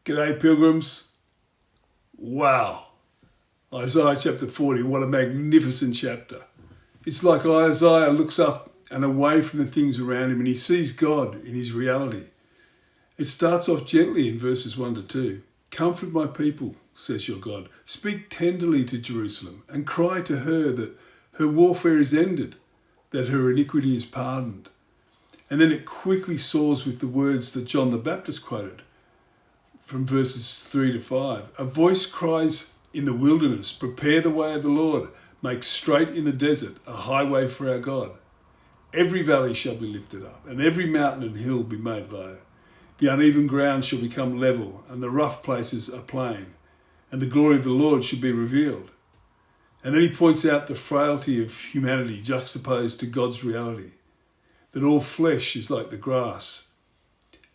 G'day, pilgrims. Wow. Isaiah chapter 40, what a magnificent chapter. It's like Isaiah looks up and away from the things around him and he sees God in his reality. It starts off gently in verses 1 to 2. Comfort my people, says your God. Speak tenderly to Jerusalem and cry to her that her warfare is ended, that her iniquity is pardoned. And then it quickly soars with the words that John the Baptist quoted from verses 3 to 5. A voice cries in the wilderness, prepare the way of the Lord, make straight in the desert a highway for our God. Every valley shall be lifted up, and every mountain and hill be made low. The uneven ground shall become level, and the rough places a plain, and the glory of the Lord shall be revealed. And then he points out the frailty of humanity juxtaposed to God's reality, that all flesh is like the grass.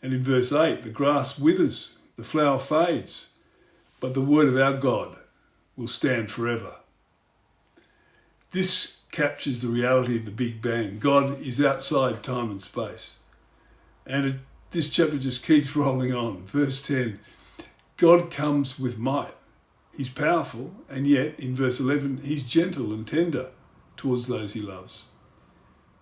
And in verse 8, the grass withers, the flower fades, but the word of our God will stand forever. This captures the reality of the Big Bang. God is outside time and space. And this chapter just keeps rolling on. Verse 10, God comes with might. He's powerful, and yet in verse 11, he's gentle and tender towards those he loves.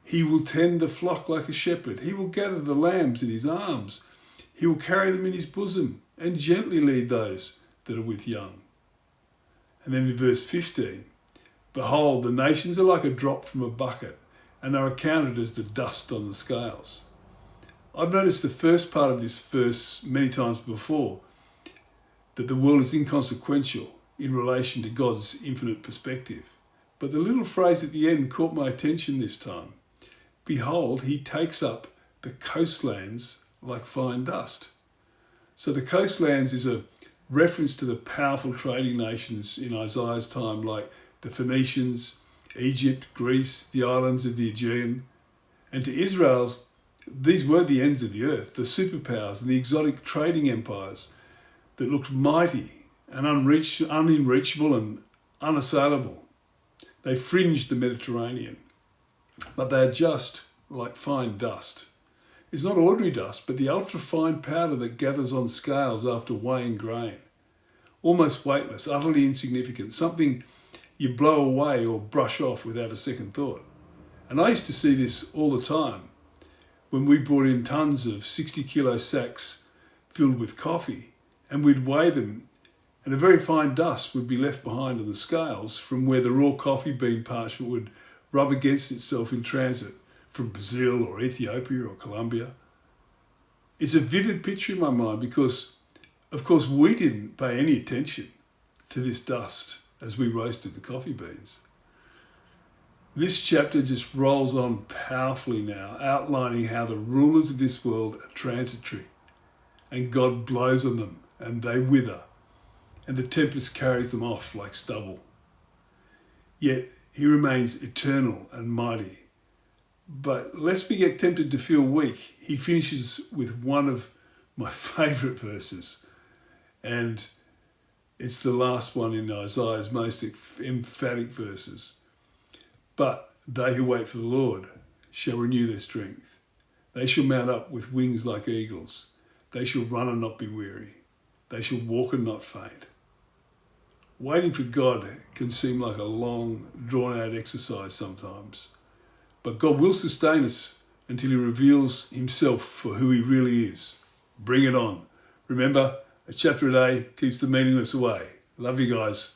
He will tend the flock like a shepherd. He will gather the lambs in his arms. He will carry them in his bosom and gently lead those that are with young. And then in verse 15, behold, the nations are like a drop from a bucket and are accounted as the dust on the scales. I've noticed the first part of this verse many times before, that the world is inconsequential in relation to God's infinite perspective. But the little phrase at the end caught my attention this time. Behold, he takes up the coastlands like fine dust. So the coastlands is a reference to the powerful trading nations in Isaiah's time, like the Phoenicians, Egypt, Greece, the islands of the Aegean. And to Israel's, these were the ends of the earth, the superpowers and the exotic trading empires that looked mighty and unreachable and unassailable. They fringed the Mediterranean, but they are just like fine dust. It's not ordinary dust, but the ultra-fine powder that gathers on scales after weighing grain. Almost weightless, utterly insignificant, something you blow away or brush off without a second thought. And I used to see this all the time when we brought in tons of 60-kilo sacks filled with coffee, and we'd weigh them, and a very fine dust would be left behind on the scales from where the raw coffee bean parchment would rub against itself in transit from Brazil or Ethiopia or Colombia. It's a vivid picture in my mind because, of course, we didn't pay any attention to this dust as we roasted the coffee beans. This chapter just rolls on powerfully now, outlining how the rulers of this world are transitory and God blows on them and they wither and the tempest carries them off like stubble. Yet he remains eternal and mighty. But lest we get tempted to feel weak, he finishes with one of my favourite verses. And it's the last one in Isaiah's most emphatic verses. But they who wait for the Lord shall renew their strength. They shall mount up with wings like eagles. They shall run and not be weary. They shall walk and not faint. Waiting for God can seem like a long, drawn-out exercise sometimes. But God will sustain us until he reveals himself for who he really is. Bring it on. Remember, a chapter a day keeps the meaningless away. Love you guys.